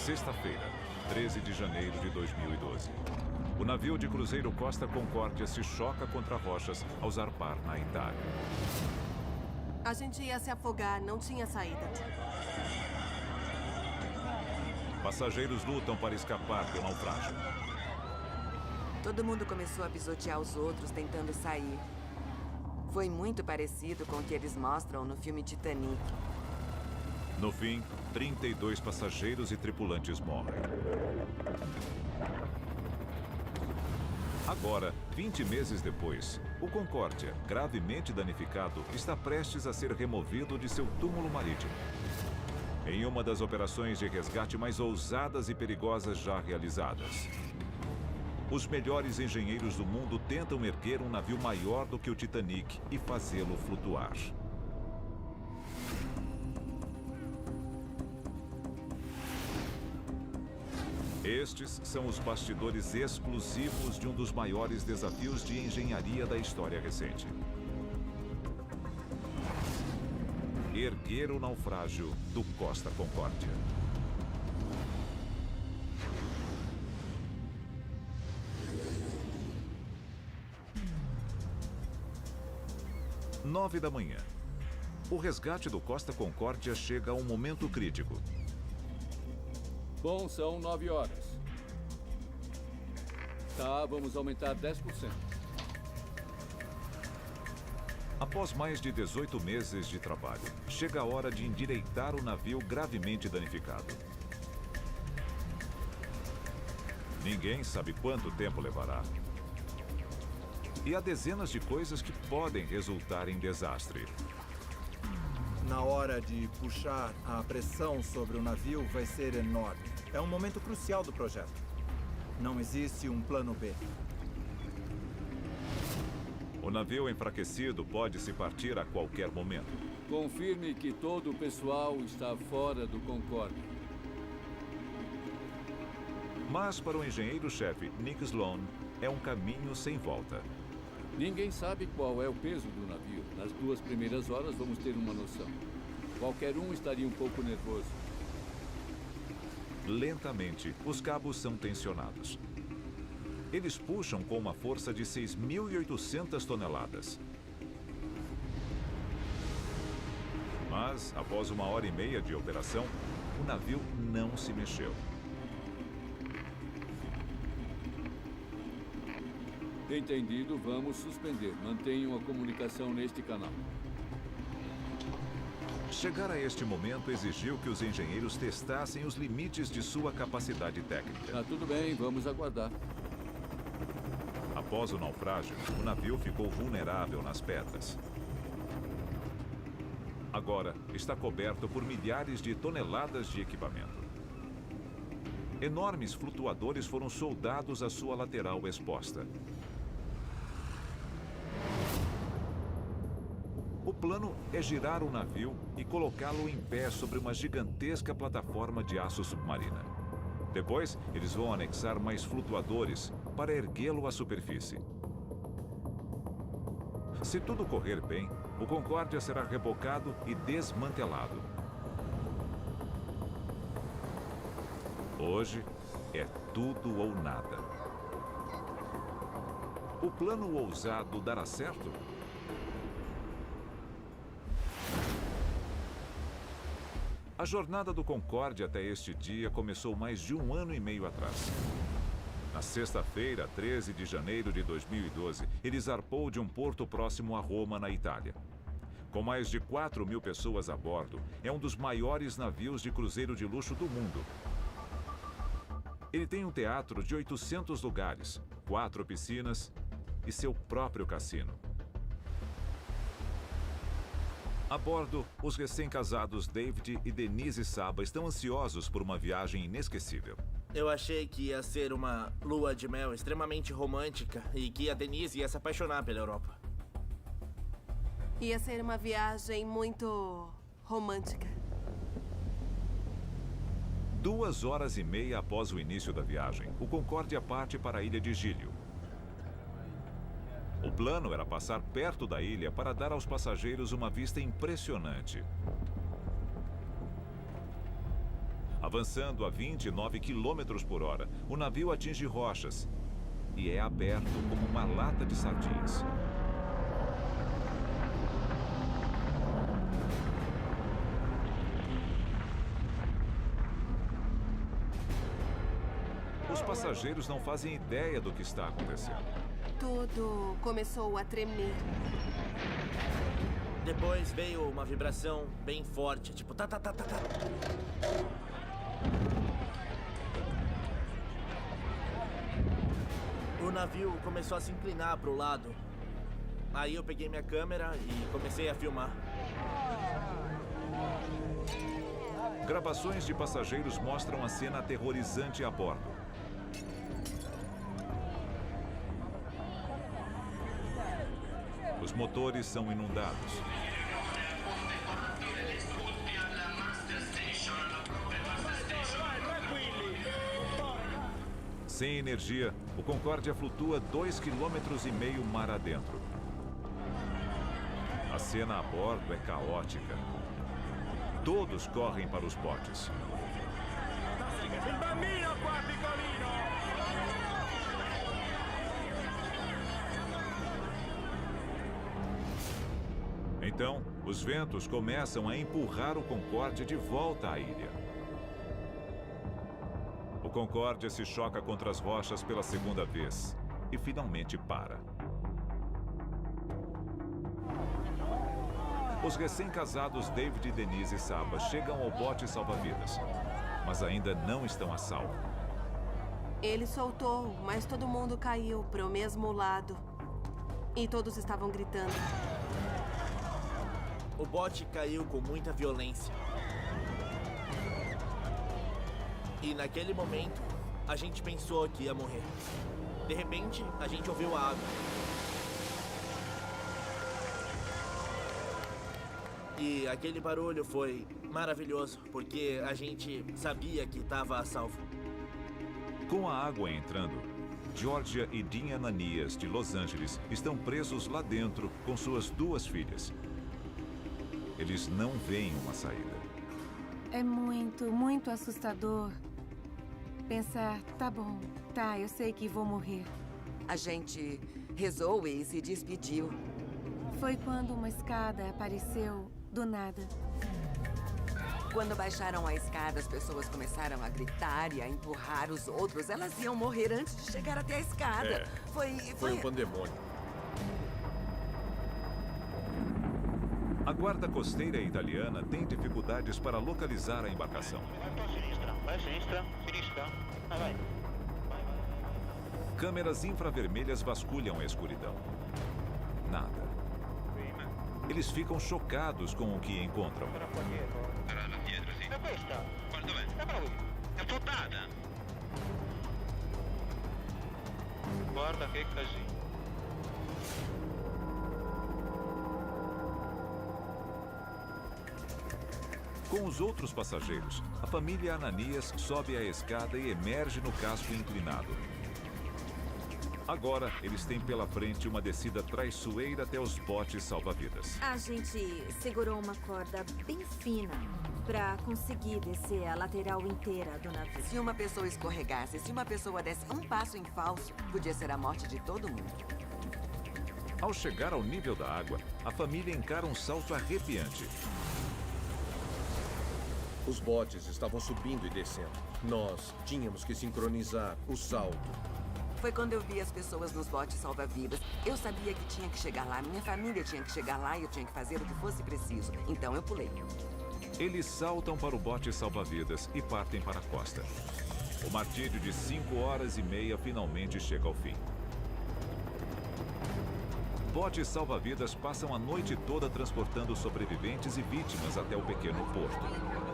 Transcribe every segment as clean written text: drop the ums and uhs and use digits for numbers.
Sexta-feira, 13 de janeiro de 2012. O navio de cruzeiro Costa Concórdia se choca contra rochas ao zarpar na Itália. A gente ia se afogar, não tinha saída. Passageiros lutam para escapar do naufrágio. Todo mundo começou a pisotear os outros tentando sair. Foi muito parecido com o que eles mostram no filme Titanic. No fim, 32 passageiros e tripulantes morrem. Agora, 20 meses depois, o Concórdia, gravemente danificado, está prestes a ser removido de seu túmulo marítimo. Em uma das operações de resgate mais ousadas e perigosas já realizadas. Os melhores engenheiros do mundo tentam erguer um navio maior do que o Titanic e fazê-lo flutuar. Estes são os bastidores exclusivos de um dos maiores desafios de engenharia da história recente. Erguer o naufrágio do Costa Concórdia. Nove da manhã. O resgate do Costa Concórdia chega a um momento crítico. Bom, são 9 horas. Tá, vamos aumentar 10%. Após mais de 18 meses de trabalho, chega a hora de endireitar o navio gravemente danificado. Ninguém sabe quanto tempo levará. E há dezenas de coisas que podem resultar em desastre. Na hora de puxar, a pressão sobre o navio vai ser enorme. É um momento crucial do projeto. Não existe um plano B. O navio enfraquecido pode se partir a qualquer momento. Confirme que todo o pessoal está fora do Concórdia. Mas para o engenheiro-chefe Nick Sloan, é um caminho sem volta. Ninguém sabe qual é o peso do navio. Nas 2 primeiras horas vamos ter uma noção. Qualquer um estaria um pouco nervoso. Lentamente, os cabos são tensionados. Eles puxam com uma força de 6.800 toneladas. Mas, após 1h30 de operação, o navio não se mexeu. Entendido, vamos suspender. Mantenham a comunicação neste canal. Chegar a este momento exigiu que os engenheiros testassem os limites de sua capacidade técnica. Tá tudo bem, vamos aguardar. Após o naufrágio, o navio ficou vulnerável nas pedras. Agora, está coberto por milhares de toneladas de equipamento. Enormes flutuadores foram soldados à sua lateral exposta. O plano é girar o navio e colocá-lo em pé sobre uma gigantesca plataforma de aço submarina. Depois, eles vão anexar mais flutuadores para erguê-lo à superfície. Se tudo correr bem, o Concórdia será rebocado e desmantelado. Hoje é tudo ou nada. O plano ousado dará certo? A jornada do Concórdia até este dia começou mais de 1 ano e meio atrás. Na sexta-feira, 13 de janeiro de 2012, ele zarpou de um porto próximo a Roma, na Itália. Com mais de 4.000 pessoas a bordo, é um dos maiores navios de cruzeiro de luxo do mundo. Ele tem um teatro de 800 lugares, 4 piscinas e seu próprio cassino. A bordo, os recém-casados David e Denise Saba estão ansiosos por uma viagem inesquecível. Eu achei que ia ser uma lua de mel extremamente romântica e que a Denise ia se apaixonar pela Europa. Ia ser uma viagem muito romântica. 2h30 após o início da viagem, o Concórdia parte para a ilha de Gílio. O plano era passar perto da ilha para dar aos passageiros uma vista impressionante. Avançando a 29 km por hora, o navio atinge rochas e é aberto como uma lata de sardinhas. Os passageiros não fazem ideia do que está acontecendo. Tudo começou a tremer. Depois veio uma vibração bem forte, tipo tá, tá, tá, tá, tá. O navio começou a se inclinar para o lado. Aí eu peguei minha câmera e comecei a filmar. Gravações de passageiros mostram a cena aterrorizante a bordo. Os motores são inundados. Sem energia, o Concórdia flutua 2,5 km mar adentro. A cena a bordo é caótica. Todos correm para os botes. Então, os ventos começam a empurrar o Concórdia de volta à ilha. O Concórdia se choca contra as rochas pela segunda vez e finalmente para. Os recém-casados David, Denise e Saba chegam ao bote salva-vidas, mas ainda não estão a salvo. Ele soltou, mas todo mundo caiu para o mesmo lado. E todos estavam gritando. O bote caiu com muita violência. E naquele momento, a gente pensou que ia morrer. De repente, a gente ouviu a água. E aquele barulho foi maravilhoso, porque a gente sabia que estava a salvo. Com a água entrando, Georgia e Dean Ananias, de Los Angeles, estão presos lá dentro com suas 2 filhas. Eles não veem uma saída. É muito assustador pensar, tá bom, tá, eu sei que vou morrer. A gente rezou e se despediu. Foi quando uma escada apareceu do nada. Quando baixaram a escada, as pessoas começaram a gritar e a empurrar os outros. Elas iam morrer antes de chegar até a escada. Foi um pandemônio. A guarda costeira italiana tem dificuldades para localizar a embarcação. Vai sinistra. Vai. Câmeras infravermelhas vasculham a escuridão. Nada. Eles ficam chocados com o que encontram. É questa. Guarda bem. É affottata. Guarda che casino. Com os outros passageiros, a família Ananias sobe a escada e emerge no casco inclinado. Agora, eles têm pela frente uma descida traiçoeira até os botes salva-vidas. A gente segurou uma corda bem fina para conseguir descer a lateral inteira do navio. Se uma pessoa escorregasse, se uma pessoa desse um passo em falso, podia ser a morte de todo mundo. Ao chegar ao nível da água, a família encara um salto arrepiante. Os botes estavam subindo e descendo. Nós tínhamos que sincronizar o salto. Foi quando eu vi as pessoas nos botes salva-vidas. Eu sabia que tinha que chegar lá, minha família tinha que chegar lá e eu tinha que fazer o que fosse preciso. Então eu pulei. Eles saltam para o bote salva-vidas e partem para a costa. O martírio de 5 horas e meia finalmente chega ao fim. Botes salva-vidas passam a noite toda transportando sobreviventes e vítimas até o pequeno porto.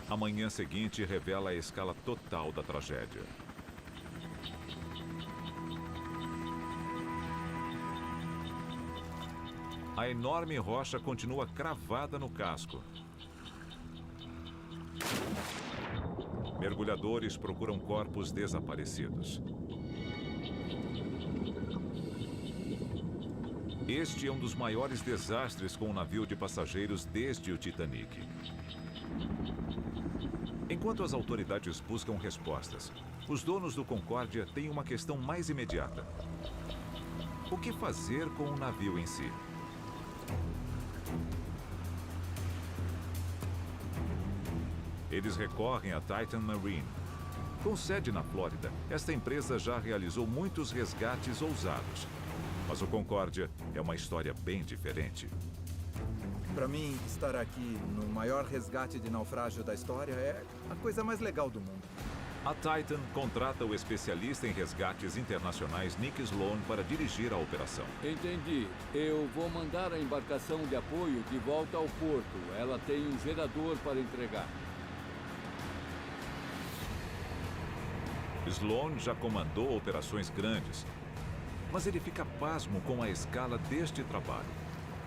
A manhã seguinte revela a escala total da tragédia. A enorme rocha continua cravada no casco. Mergulhadores procuram corpos desaparecidos. Este é um dos maiores desastres com um navio de passageiros desde o Titanic. Enquanto as autoridades buscam respostas, os donos do Concórdia têm uma questão mais imediata. O que fazer com o navio em si? Eles recorrem à Titan Marine. Com sede na Flórida, esta empresa já realizou muitos resgates ousados. Mas o Concórdia é uma história bem diferente. Para mim, estar aqui no maior resgate de naufrágio da história é a coisa mais legal do mundo. A Titan contrata o especialista em resgates internacionais Nick Sloan para dirigir a operação. Entendi. Eu vou mandar a embarcação de apoio de volta ao porto. Ela tem um gerador para entregar. Sloan já comandou operações grandes, mas ele fica pasmo com a escala deste trabalho.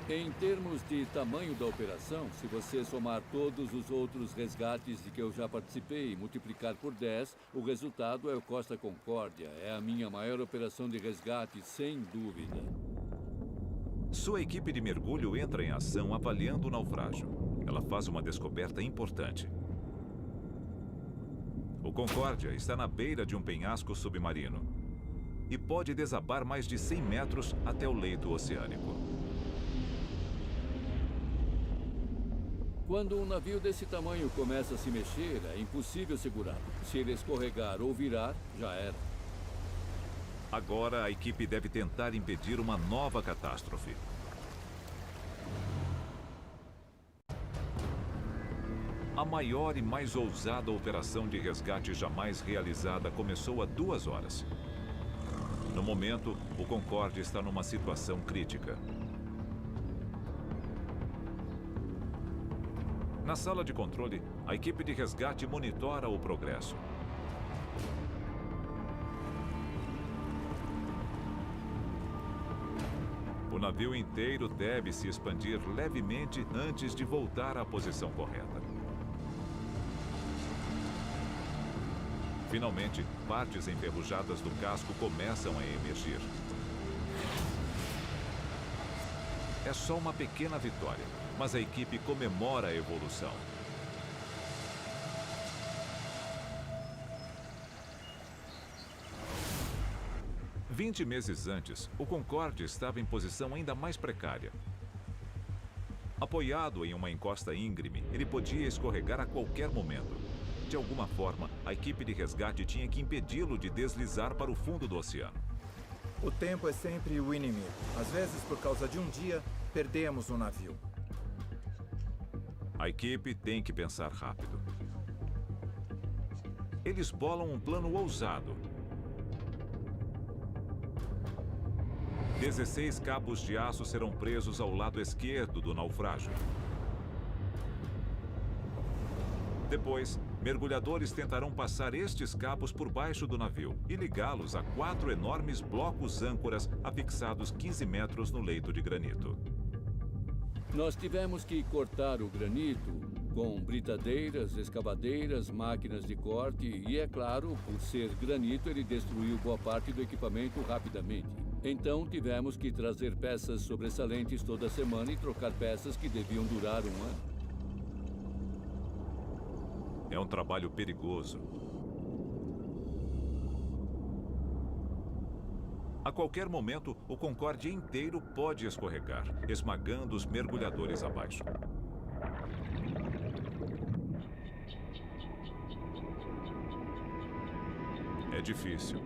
Em termos de tamanho da operação, se você somar todos os outros resgates de que eu já participei e multiplicar por 10, o resultado é o Costa Concórdia. É a minha maior operação de resgate, sem dúvida. Sua equipe de mergulho entra em ação avaliando o naufrágio. Ela faz uma descoberta importante. O Concórdia está na beira de um penhasco submarino e pode desabar mais de 100 metros até o leito oceânico. Quando um navio desse tamanho começa a se mexer, é impossível segurá-lo. Se ele escorregar ou virar, já era. Agora a equipe deve tentar impedir uma nova catástrofe. A maior e mais ousada operação de resgate jamais realizada começou há 2 horas. No momento, o Concórdia está numa situação crítica. Na sala de controle, a equipe de resgate monitora o progresso. O navio inteiro deve se expandir levemente antes de voltar à posição correta. Finalmente, partes enferrujadas do casco começam a emergir. É só uma pequena vitória, mas a equipe comemora a evolução. "20 meses antes, o Concórdia estava em posição ainda mais precária. Apoiado em uma encosta íngreme, ele podia escorregar a qualquer momento. De alguma forma, a equipe de resgate tinha que impedi-lo de deslizar para o fundo do oceano. O tempo é sempre o inimigo. Às vezes, por causa de um dia, perdemos um navio. A equipe tem que pensar rápido. Eles bolam um plano ousado. 16 cabos de aço serão presos ao lado esquerdo do naufrágio. Depois, mergulhadores tentarão passar estes cabos por baixo do navio e ligá-los a 4 enormes blocos âncoras afixados 15 metros no leito de granito. Nós tivemos que cortar o granito com britadeiras, escavadeiras, máquinas de corte e, é claro, por ser granito, ele destruiu boa parte do equipamento rapidamente. Então, tivemos que trazer peças sobressalentes toda semana e trocar peças que deviam durar um ano. É um trabalho perigoso. A qualquer momento, o Concórdia inteiro pode escorregar, esmagando os mergulhadores abaixo. É difícil.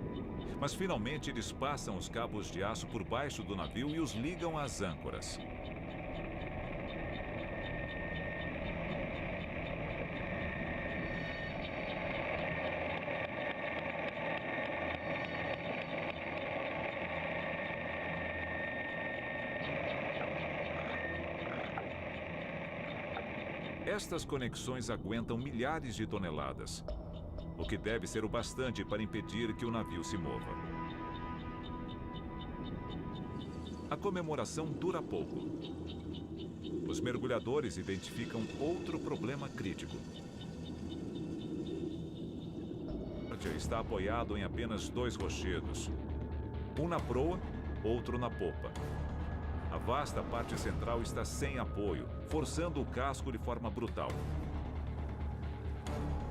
Mas finalmente eles passam os cabos de aço por baixo do navio e os ligam às âncoras. Estas conexões aguentam milhares de toneladas, o que deve ser o bastante para impedir que o navio se mova. A comemoração dura pouco. Os mergulhadores identificam outro problema crítico. Concórdia está apoiado em apenas 2 rochedos. Um na proa, outro na popa. A vasta parte central está sem apoio, forçando o casco de forma brutal.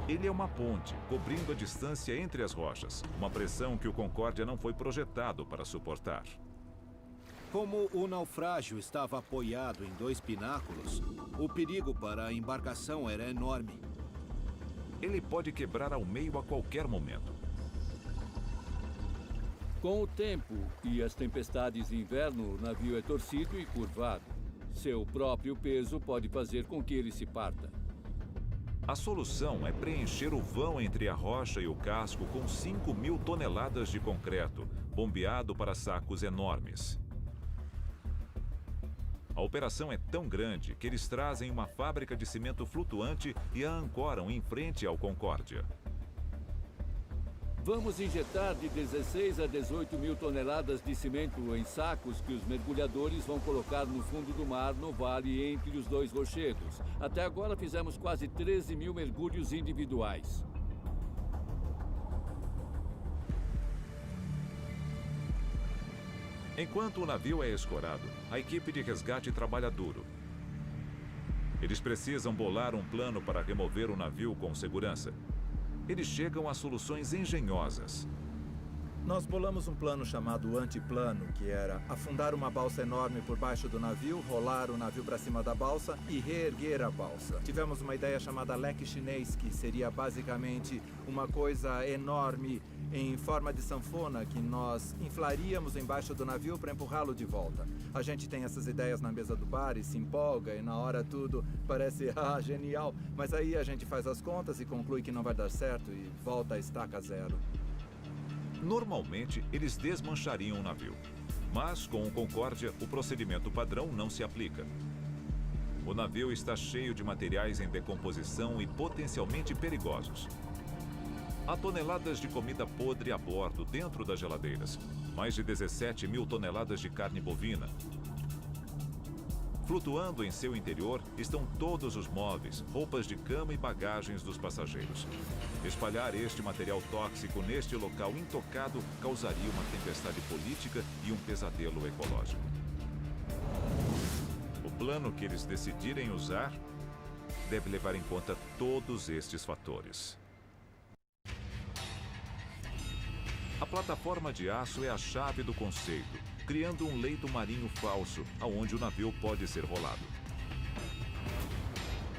Ele é uma ponte, cobrindo a distância entre as rochas, uma pressão que o Concórdia não foi projetado para suportar. Como o naufrágio estava apoiado em 2 pináculos, o perigo para a embarcação era enorme. Ele pode quebrar ao meio a qualquer momento. Com o tempo e as tempestades de inverno, o navio é torcido e curvado. Seu próprio peso pode fazer com que ele se parta. A solução é preencher o vão entre a rocha e o casco com 5.000 toneladas de concreto, bombeado para sacos enormes. A operação é tão grande que eles trazem uma fábrica de cimento flutuante e a ancoram em frente ao Concórdia. Vamos injetar de 16 a 18 mil toneladas de cimento em sacos que os mergulhadores vão colocar no fundo do mar, no vale entre os 2 rochedos. Até agora fizemos quase 13 mil mergulhos individuais. Enquanto o navio é escorado, a equipe de resgate trabalha duro. Eles precisam bolar um plano para remover o navio com segurança. Eles chegam a soluções engenhosas. Nós bolamos um plano chamado antiplano, que era afundar uma balsa enorme por baixo do navio, rolar o navio para cima da balsa e reerguer a balsa. Tivemos uma ideia chamada leque chinês, que seria basicamente uma coisa enorme em forma de sanfona que nós inflaríamos embaixo do navio para empurrá-lo de volta. A gente tem essas ideias na mesa do bar e se empolga e na hora tudo parece genial, mas aí a gente faz as contas e conclui que não vai dar certo e volta a estaca zero. Normalmente, eles desmanchariam o navio. Mas, com o Concórdia, o procedimento padrão não se aplica. O navio está cheio de materiais em decomposição e potencialmente perigosos. Há toneladas de comida podre a bordo, dentro das geladeiras. Mais de 17 mil toneladas de carne bovina. Flutuando em seu interior estão todos os móveis, roupas de cama e bagagens dos passageiros. Espalhar este material tóxico neste local intocado causaria uma tempestade política e um pesadelo ecológico. O plano que eles decidirem usar deve levar em conta todos estes fatores. A plataforma de aço é a chave do conceito, criando um leito marinho falso, aonde o navio pode ser rolado.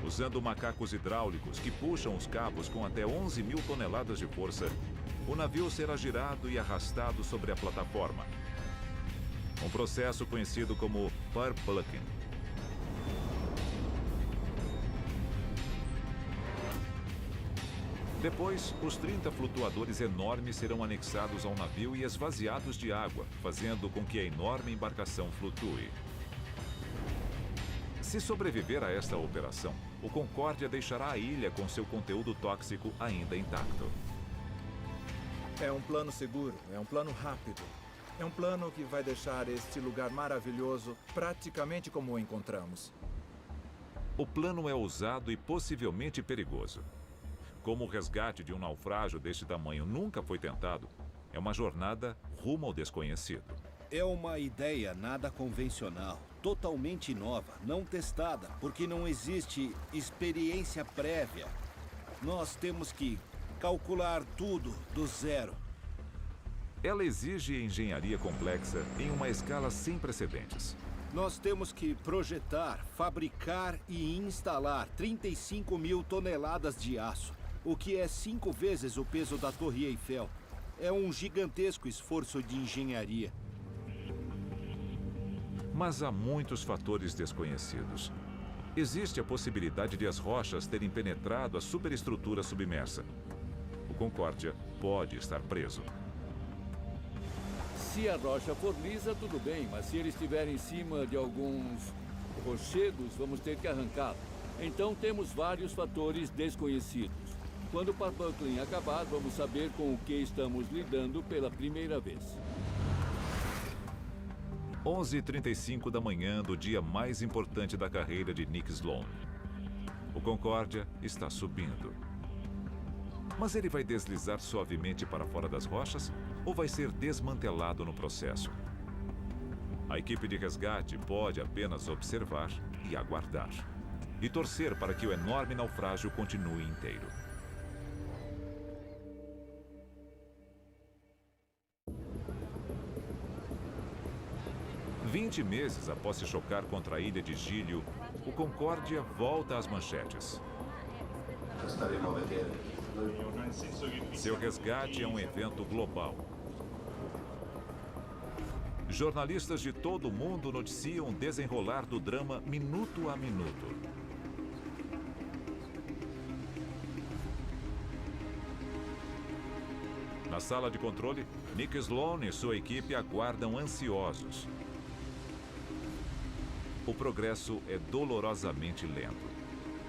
Usando macacos hidráulicos que puxam os cabos com até 11 mil toneladas de força, o navio será girado e arrastado sobre a plataforma. Um processo conhecido como parplucking. Depois, os 30 flutuadores enormes serão anexados ao navio e esvaziados de água, fazendo com que a enorme embarcação flutue. Se sobreviver a esta operação, o Concórdia deixará a ilha com seu conteúdo tóxico ainda intacto. É um plano seguro, é um plano rápido. É um plano que vai deixar este lugar maravilhoso praticamente como o encontramos. O plano é ousado e possivelmente perigoso. Como o resgate de um naufrágio deste tamanho nunca foi tentado, é uma jornada rumo ao desconhecido. É uma ideia nada convencional, totalmente nova, não testada, porque não existe experiência prévia. Nós temos que calcular tudo do zero. Ela exige engenharia complexa em uma escala sem precedentes. Nós temos que projetar, fabricar e instalar 35 mil toneladas de aço, o que é 5 vezes o peso da Torre Eiffel. É um gigantesco esforço de engenharia. Mas há muitos fatores desconhecidos. Existe a possibilidade de as rochas terem penetrado a superestrutura submersa. O Concórdia pode estar preso. Se a rocha for lisa, tudo bem, mas se ele estiver em cima de alguns rochedos, vamos ter que arrancá-lo. Então temos vários fatores desconhecidos. Quando o parplucking acabar, vamos saber com o que estamos lidando pela primeira vez. 11h35 da manhã do dia mais importante da carreira de Nick Sloan. O Concórdia está subindo. Mas ele vai deslizar suavemente para fora das rochas ou vai ser desmantelado no processo? A equipe de resgate pode apenas observar e aguardar. E torcer para que o enorme naufrágio continue inteiro. Vinte meses após se chocar contra a ilha de Giglio, o Concórdia volta às manchetes. Seu resgate é um evento global. Jornalistas de todo o mundo noticiam o desenrolar do drama minuto a minuto. Na sala de controle, Nick Sloan e sua equipe aguardam ansiosos. O progresso é dolorosamente lento.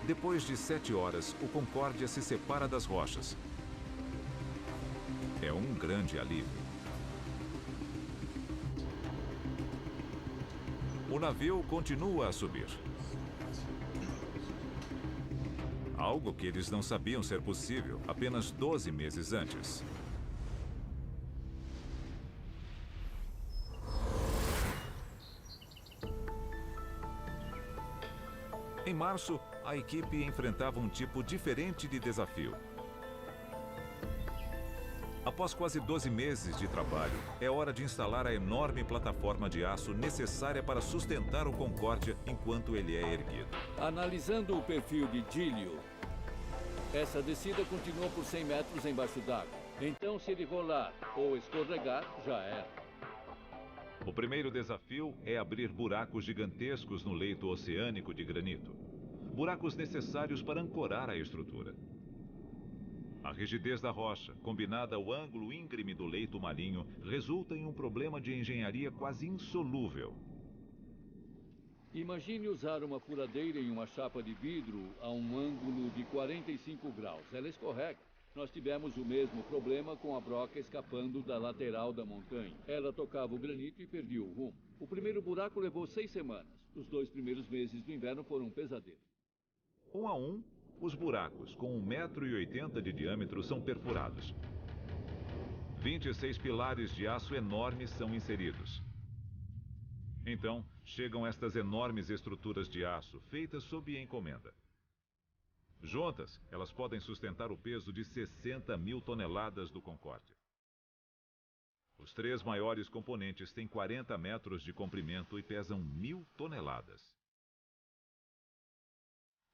Depois de 7 horas, o Concórdia se separa das rochas. É um grande alívio. O navio continua a subir. Algo que eles não sabiam ser possível apenas 12 meses antes. Em março, a equipe enfrentava um tipo diferente de desafio. Após quase 12 meses de trabalho, é hora de instalar a enorme plataforma de aço necessária para sustentar o Concórdia enquanto ele é erguido. Analisando o perfil de Giglio, essa descida continua por 100 metros embaixo d'água. Então, se ele rolar ou escorregar, já era. O primeiro desafio é abrir buracos gigantescos no leito oceânico de granito. Buracos necessários para ancorar a estrutura. A rigidez da rocha, combinada ao ângulo íngreme do leito marinho, resulta em um problema de engenharia quase insolúvel. Imagine usar uma furadeira em uma chapa de vidro a um ângulo de 45 graus. Ela escorrega. Nós tivemos o mesmo problema com a broca escapando da lateral da montanha. Ela tocava o granito e perdia o rumo. O primeiro buraco levou 6 semanas. Os 2 primeiros meses do inverno foram um pesadelo. Um a um, os buracos com 1,80 m de diâmetro são perfurados. 26 pilares de aço enormes são inseridos. Então, chegam estas enormes estruturas de aço, feitas sob encomenda. Juntas, elas podem sustentar o peso de 60 mil toneladas do Concórdia. Os 3 maiores componentes têm 40 metros de comprimento e pesam 1.000 toneladas.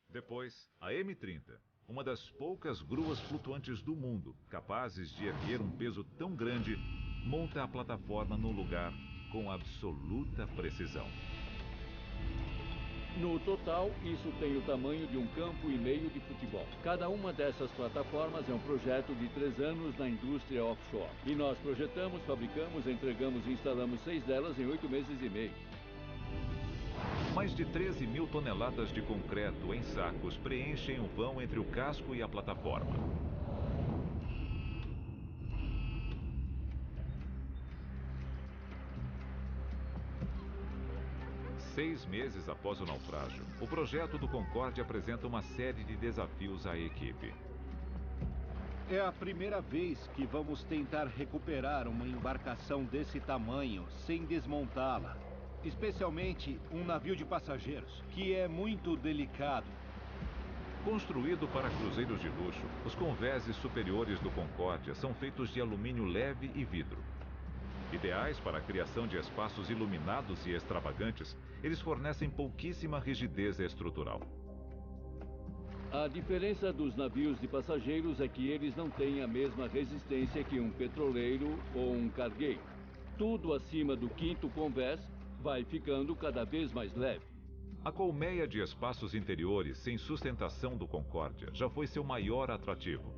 Depois, a M30, uma das poucas gruas flutuantes do mundo, capazes de erguer um peso tão grande, monta a plataforma no lugar com absoluta precisão. No total, isso tem o tamanho de 1,5 campo de futebol. Cada uma dessas plataformas é um projeto de 3 anos na indústria offshore. E nós projetamos, fabricamos, entregamos e instalamos 6 delas em 8 meses e meio. Mais de 13 mil toneladas de concreto em sacos preenchem o vão entre o casco e a plataforma. Seis meses após o naufrágio, o projeto do Concórdia apresenta uma série de desafios à equipe. É a primeira vez que vamos tentar recuperar uma embarcação desse tamanho sem desmontá-la. Especialmente um navio de passageiros, que é muito delicado. Construído para cruzeiros de luxo, os convéses superiores do Concórdia são feitos de alumínio leve e vidro. Ideais para a criação de espaços iluminados e extravagantes, eles fornecem pouquíssima rigidez estrutural. A diferença dos navios de passageiros é que eles não têm a mesma resistência que um petroleiro ou um cargueiro. Tudo acima do 5º convés vai ficando cada vez mais leve. A colmeia de espaços interiores sem sustentação do Concórdia já foi seu maior atrativo.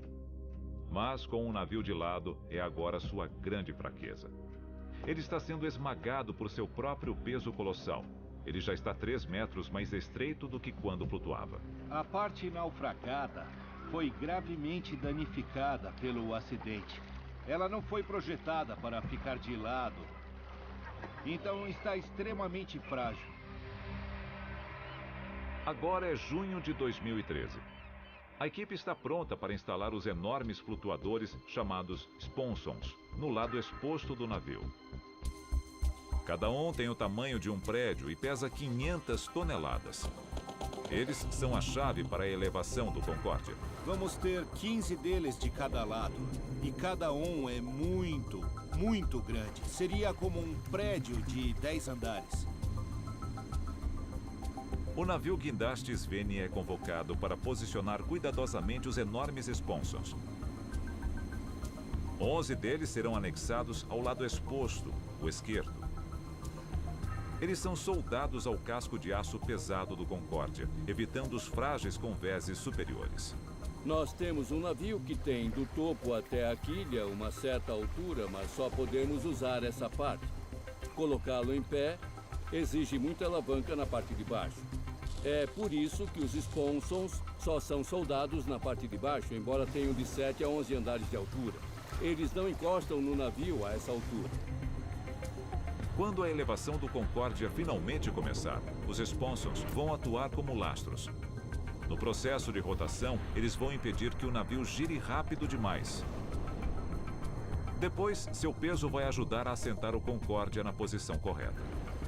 Mas com um navio de lado é agora sua grande fraqueza. Ele está sendo esmagado por seu próprio peso colossal. Ele já está 3 metros mais estreito do que quando flutuava. A parte naufragada foi gravemente danificada pelo acidente. Ela não foi projetada para ficar de lado. Então está extremamente frágil. Agora é junho de 2013. A equipe está pronta para instalar os enormes flutuadores chamados sponsons no lado exposto do navio. Cada um tem o tamanho de um prédio e pesa 500 toneladas. Eles são a chave para a elevação do Concórdia. Vamos ter 15 deles de cada lado. E cada um é muito, muito grande. Seria como um prédio de 10 andares. O navio guindaste Svenja é convocado para posicionar cuidadosamente os enormes sponsons. 11 deles serão anexados ao lado exposto, o esquerdo. Eles são soldados ao casco de aço pesado do Concórdia, evitando os frágeis convéses superiores. Nós temos um navio que tem do topo até a quilha uma certa altura, mas só podemos usar essa parte. Colocá-lo em pé exige muita alavanca na parte de baixo. É por isso que os sponsons só são soldados na parte de baixo, embora tenham de 7 a 11 andares de altura. Eles não encostam no navio a essa altura. Quando a elevação do Concórdia finalmente começar, os sponsons vão atuar como lastros. No processo de rotação, eles vão impedir que o navio gire rápido demais. Depois, seu peso vai ajudar a assentar o Concórdia na posição correta.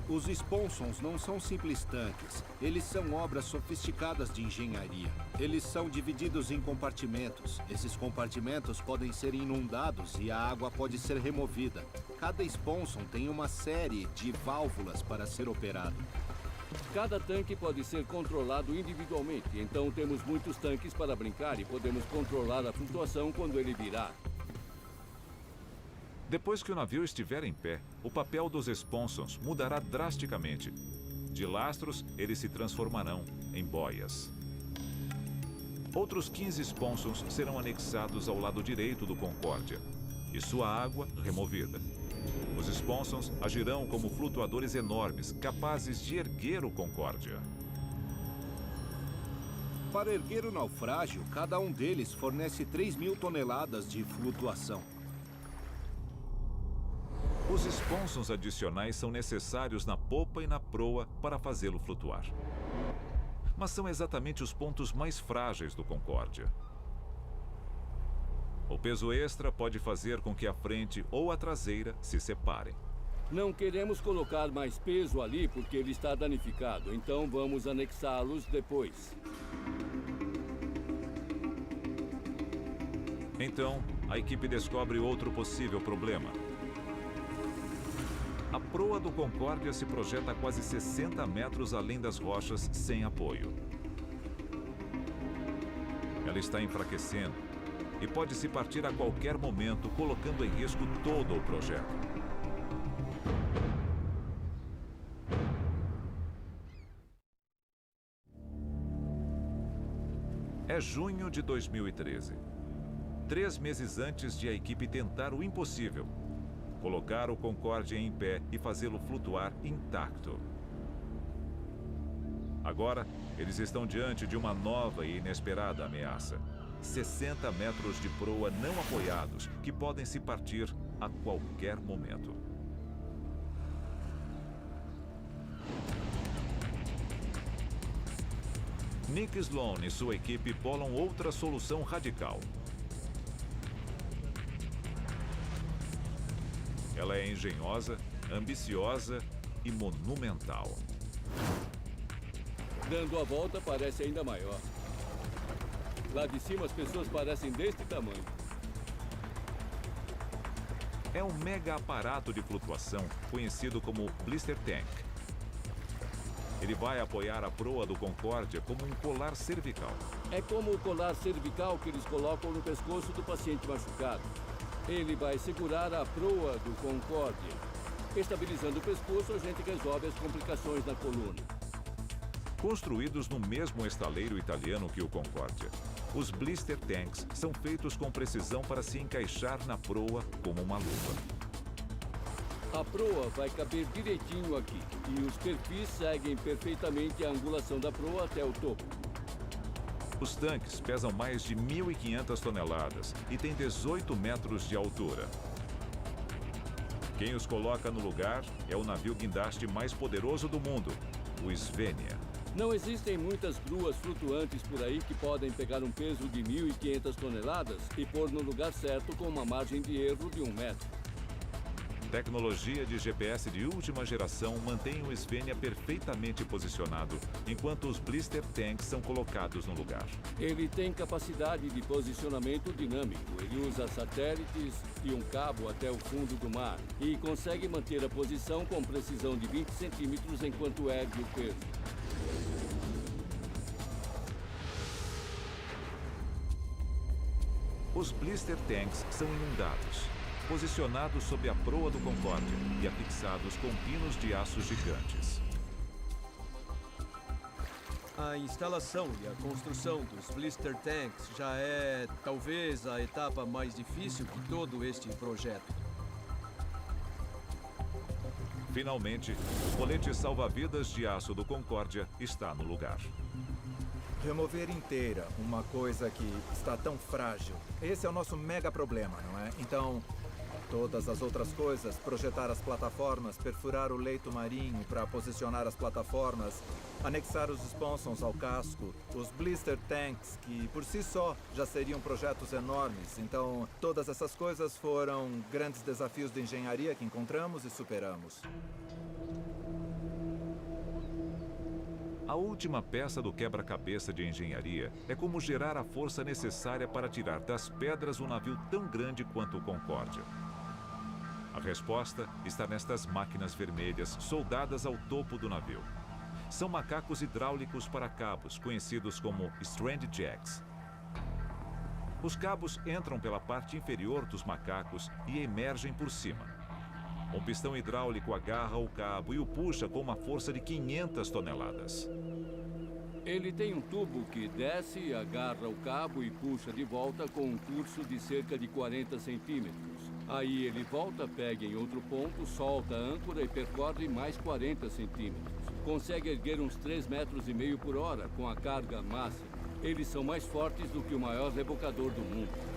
Os sponsons não são simples tanques. Eles são obras sofisticadas de engenharia. Eles são divididos em compartimentos. Esses compartimentos podem ser inundados e a água pode ser removida. Cada sponson tem uma série de válvulas para ser operado. Cada tanque pode ser controlado individualmente, então temos muitos tanques para brincar e podemos controlar a flutuação quando ele virar. Depois que o navio estiver em pé, o papel dos sponsons mudará drasticamente. De lastros, eles se transformarão em boias. Outros 15 sponsons serão anexados ao lado direito do Concórdia e sua água removida. Os sponsons agirão como flutuadores enormes, capazes de erguer o Concórdia. Para erguer o naufrágio, cada um deles fornece 3.000 toneladas de flutuação. Os sponsons adicionais são necessários na popa e na proa para fazê-lo flutuar. Mas são exatamente os pontos mais frágeis do Concórdia. O peso extra pode fazer com que a frente ou a traseira se separem. Não queremos colocar mais peso ali porque ele está danificado, então vamos anexá-los depois. Então, a equipe descobre outro possível problema. A proa do Concórdia se projeta a quase 60 metros além das rochas sem apoio. Ela está enfraquecendo e pode se partir a qualquer momento, colocando em risco todo o projeto. É junho de 2013. 3 meses antes de a equipe tentar o impossível: colocar o Concórdia em pé e fazê-lo flutuar intacto. Agora, eles estão diante de uma nova e inesperada ameaça. 60 metros de proa não apoiados, que podem se partir a qualquer momento. Nick Sloan e sua equipe bolam outra solução radical. Ela é engenhosa, ambiciosa e monumental. Dando a volta parece ainda maior. Lá de cima as pessoas parecem deste tamanho. É um mega aparato de flutuação conhecido como Blister Tank. Ele vai apoiar a proa do Concórdia como um colar cervical. É como o colar cervical que eles colocam no pescoço do paciente machucado. Ele vai segurar a proa do Concórdia. Estabilizando o pescoço, a gente resolve as complicações na coluna. Construídos no mesmo estaleiro italiano que o Concórdia, os Blister Tanks são feitos com precisão para se encaixar na proa como uma luva. A proa vai caber direitinho aqui e os perfis seguem perfeitamente a angulação da proa até o topo. Os tanques pesam mais de 1.500 toneladas e têm 18 metros de altura. Quem os coloca no lugar é o navio guindaste mais poderoso do mundo, o Svenja. Não existem muitas gruas flutuantes por aí que podem pegar um peso de 1.500 toneladas e pôr no lugar certo com uma margem de erro de 1 metro. Tecnologia de GPS de última geração mantém o Svenja perfeitamente posicionado, enquanto os blister tanks são colocados no lugar. Ele tem capacidade de posicionamento dinâmico. Ele usa satélites e um cabo até o fundo do mar e consegue manter a posição com precisão de 20 centímetros enquanto ergue o peso. Os blister tanks são inundados, posicionados sob a proa do Concórdia e afixados com pinos de aço gigantes. A instalação e a construção dos blister tanks já é, talvez, a etapa mais difícil de todo este projeto. Finalmente, o colete salva-vidas de aço do Concórdia está no lugar. Remover inteira uma coisa que está tão frágil. Esse é o nosso mega problema, não é? Então, todas as outras coisas, projetar as plataformas, perfurar o leito marinho para posicionar as plataformas, anexar os sponsons ao casco, os blister tanks, que por si só já seriam projetos enormes. Então, todas essas coisas foram grandes desafios de engenharia que encontramos e superamos. A última peça do quebra-cabeça de engenharia é como gerar a força necessária para tirar das pedras um navio tão grande quanto o Concórdia. A resposta está nestas máquinas vermelhas soldadas ao topo do navio. São macacos hidráulicos para cabos, conhecidos como Strand Jacks. Os cabos entram pela parte inferior dos macacos e emergem por cima. Um pistão hidráulico agarra o cabo e o puxa com uma força de 500 toneladas. Ele tem um tubo que desce, agarra o cabo e puxa de volta com um curso de cerca de 40 centímetros. Aí ele volta, pega em outro ponto, solta a âncora e percorre mais 40 centímetros. Consegue erguer uns 3,5 metros por hora com a carga máxima. Eles são mais fortes do que o maior rebocador do mundo.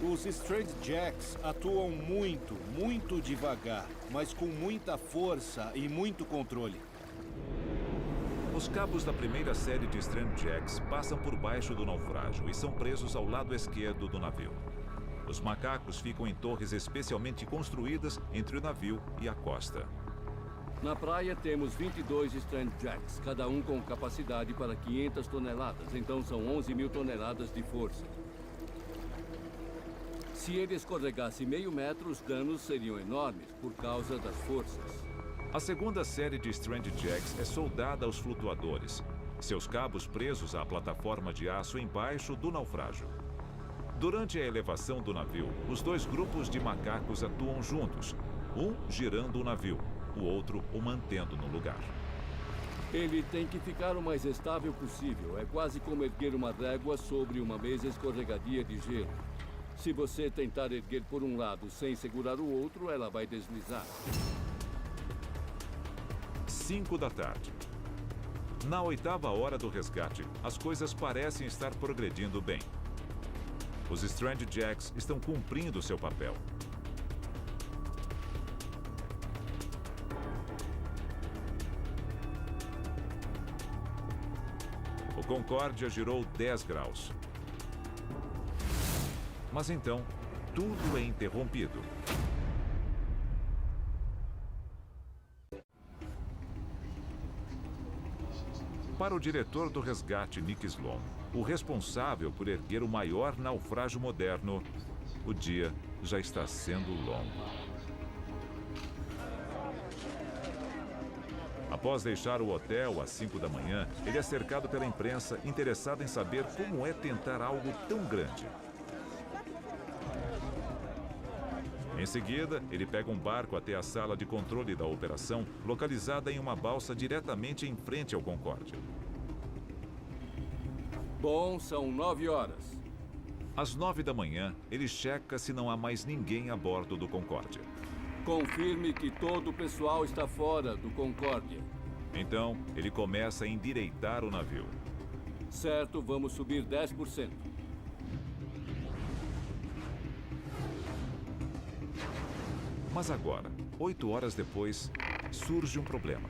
Os Strand Jacks atuam muito devagar, mas com muita força e muito controle. Os cabos da primeira série de Strand Jacks passam por baixo do naufrágio e são presos ao lado esquerdo do navio. Os macacos ficam em torres especialmente construídas entre o navio e a costa. Na praia temos 22 Strand Jacks, cada um com capacidade para 500 toneladas, então são 11.000 toneladas de força. Se ele escorregasse meio metro, os danos seriam enormes por causa das forças. A segunda série de Strand Jacks é soldada aos flutuadores, seus cabos presos à plataforma de aço embaixo do naufrágio. Durante a elevação do navio, os dois grupos de macacos atuam juntos, um girando o navio, o outro o mantendo no lugar. Ele tem que ficar o mais estável possível. É quase como erguer uma régua sobre uma mesa escorregadia de gelo. Se você tentar erguer por um lado sem segurar o outro, ela vai deslizar. 5 da tarde. Na 8ª hora do resgate, as coisas parecem estar progredindo bem. Os Strand Jacks estão cumprindo seu papel. O Concórdia girou 10 graus. Mas então, tudo é interrompido. Para o diretor do resgate, Nick Sloan, o responsável por erguer o maior naufrágio moderno, o dia já está sendo longo. Após deixar o hotel às 5 da manhã, ele é cercado pela imprensa interessada em saber como é tentar algo tão grande. Em seguida, ele pega um barco até a sala de controle da operação, localizada em uma balsa diretamente em frente ao Concórdia. Bom, são 9 horas. Às 9 da manhã, ele checa se não há mais ninguém a bordo do Concórdia. Confirme que todo o pessoal está fora do Concórdia. Então, ele começa a endireitar o navio. Certo, vamos subir 10%. Mas agora, 8 horas depois, surge um problema.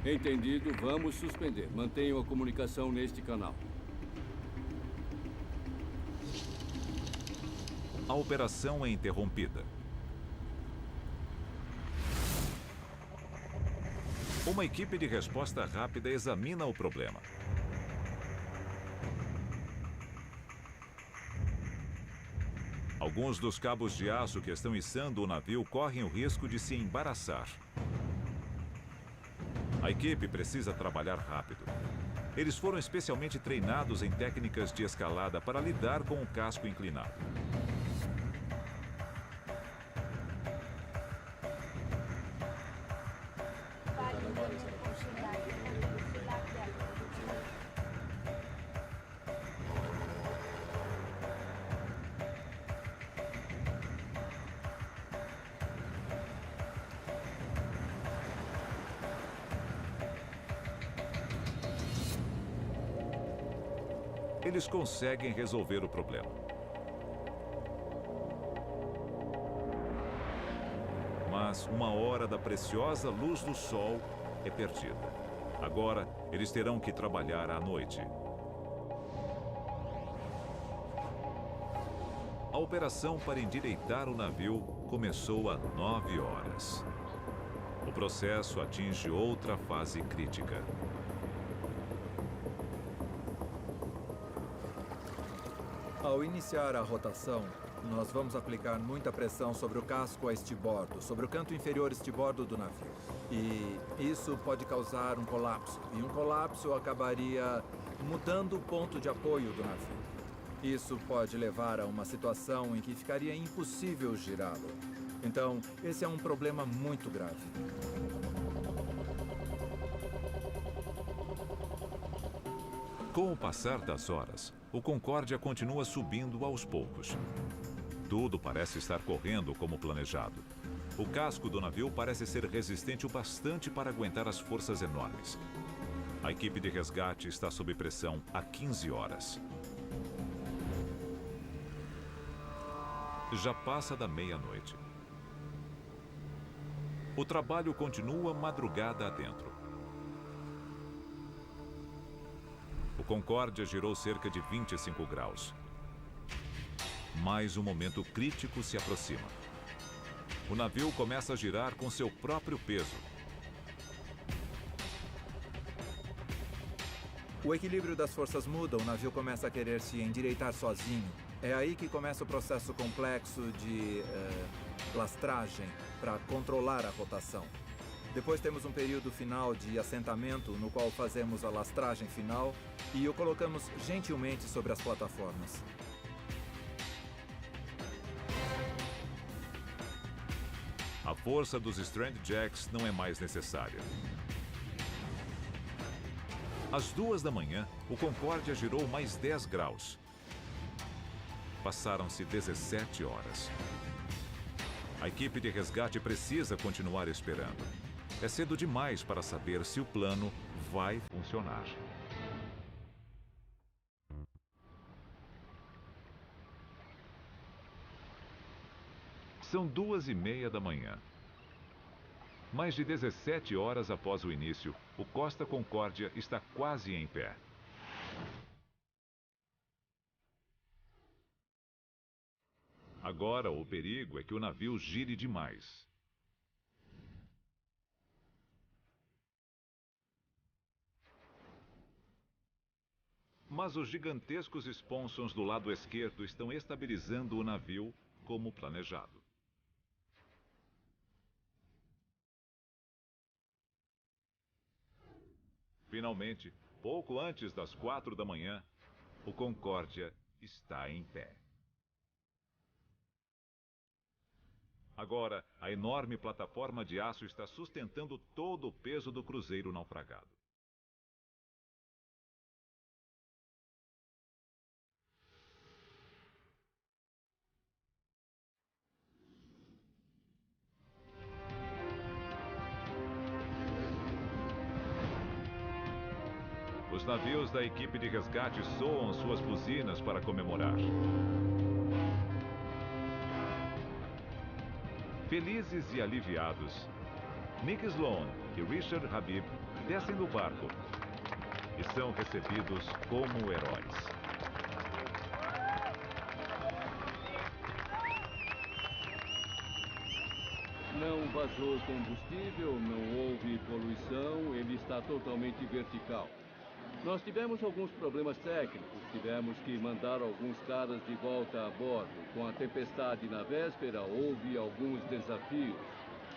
Entendido, vamos suspender. Mantenham a comunicação neste canal. A operação é interrompida. Uma equipe de resposta rápida examina o problema. Alguns dos cabos de aço que estão içando o navio correm o risco de se embaraçar. A equipe precisa trabalhar rápido. Eles foram especialmente treinados em técnicas de escalada para lidar com o casco inclinado. Eles conseguem resolver o problema. Mas uma hora da preciosa luz do sol é perdida. Agora, eles terão que trabalhar à noite. A operação para endireitar o navio começou às 9 horas. O processo atinge outra fase crítica. Ao iniciar a rotação, nós vamos aplicar muita pressão sobre o casco a estibordo, sobre o canto inferior estibordo do navio. E isso pode causar um colapso. E um colapso acabaria mudando o ponto de apoio do navio. Isso pode levar a uma situação em que ficaria impossível girá-lo. Então, esse é um problema muito grave. Com o passar das horas, o Concórdia continua subindo aos poucos. Tudo parece estar correndo como planejado. O casco do navio parece ser resistente o bastante para aguentar as forças enormes. A equipe de resgate está sob pressão há 15 horas. Já passa da meia-noite. O trabalho continua madrugada adentro. O Concórdia girou cerca de 25 graus. Mas um momento crítico se aproxima. O navio começa a girar com seu próprio peso. O equilíbrio das forças muda, o navio começa a querer se endireitar sozinho. É aí que começa o processo complexo de lastragem para controlar a rotação. Depois temos um período final de assentamento, no qual fazemos a lastragem final e o colocamos gentilmente sobre as plataformas. A força dos Strand Jacks não é mais necessária. Às 2 da manhã, o Concórdia girou mais 10 graus. Passaram-se 17 horas. A equipe de resgate precisa continuar esperando. É cedo demais para saber se o plano vai funcionar. São 2h30 da manhã. Mais de 17 horas após o início, o Costa Concórdia está quase em pé. Agora, o perigo é que o navio gire demais. Mas os gigantescos sponsons do lado esquerdo estão estabilizando o navio como planejado. Finalmente, pouco antes das 4 da manhã, o Concórdia está em pé. Agora, a enorme plataforma de aço está sustentando todo o peso do cruzeiro naufragado. Os navios da equipe de resgate soam suas buzinas para comemorar. Felizes e aliviados, Nick Sloan e Richard Habib descem do barco e são recebidos como heróis. Não vazou combustível, não houve poluição, ele está totalmente vertical. Nós tivemos alguns problemas técnicos, tivemos que mandar alguns caras de volta a bordo. Com a tempestade na véspera, houve alguns desafios.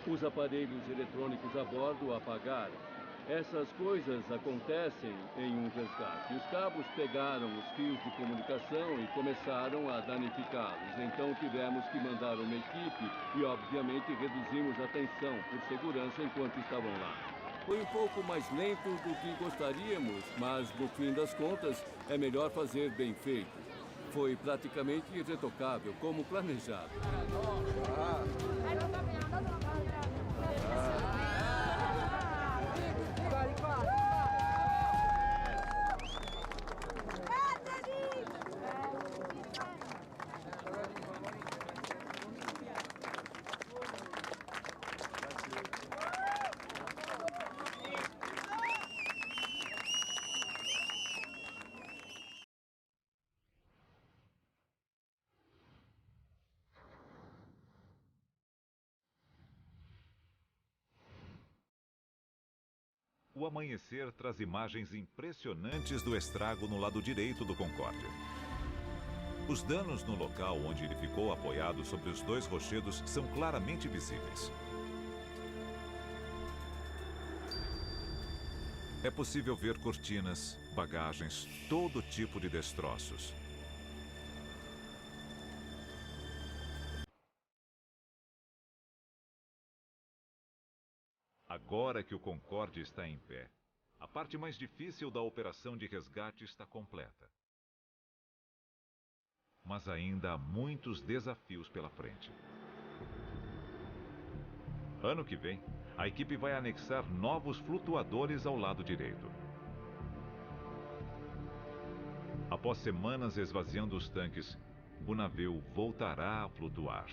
Os aparelhos eletrônicos a bordo apagaram. Essas coisas acontecem em um resgate. Os cabos pegaram os fios de comunicação e começaram a danificá-los. Então tivemos que mandar uma equipe e, obviamente, reduzimos a tensão por segurança enquanto estavam lá. Foi um pouco mais lento do que gostaríamos, mas, no fim das contas, é melhor fazer bem feito. Foi praticamente irretocável, como planejado. O amanhecer traz imagens impressionantes do estrago no lado direito do Concórdia. Os danos no local onde ele ficou apoiado sobre os 2 rochedos são claramente visíveis. É possível ver cortinas, bagagens, todo tipo de destroços. Agora que o Concórdia está em pé, a parte mais difícil da operação de resgate está completa. Mas ainda há muitos desafios pela frente. Ano que vem, a equipe vai anexar novos flutuadores ao lado direito. Após semanas esvaziando os tanques, o navio voltará a flutuar.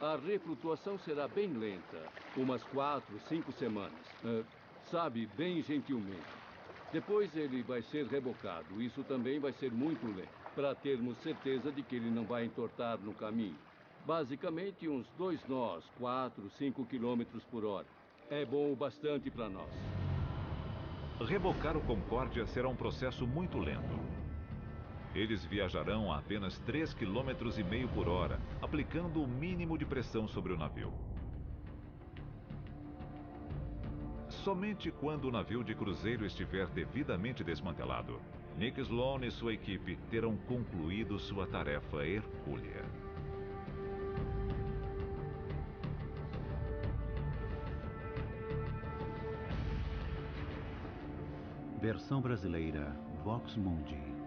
A reflutuação será bem lenta, umas 4, 5 semanas. Sabe, bem gentilmente. Depois ele vai ser rebocado. Isso também vai ser muito lento, para termos certeza de que ele não vai entortar no caminho. Basicamente, uns 2 nós, 4, 5 quilômetros por hora. É bom o bastante para nós. Rebocar o Concórdia será um processo muito lento. Eles viajarão a apenas 3,5 km por hora, aplicando o mínimo de pressão sobre o navio. Somente quando o navio de cruzeiro estiver devidamente desmantelado, Nick Sloan e sua equipe terão concluído sua tarefa hercúlea. Versão brasileira, Vox Mundi.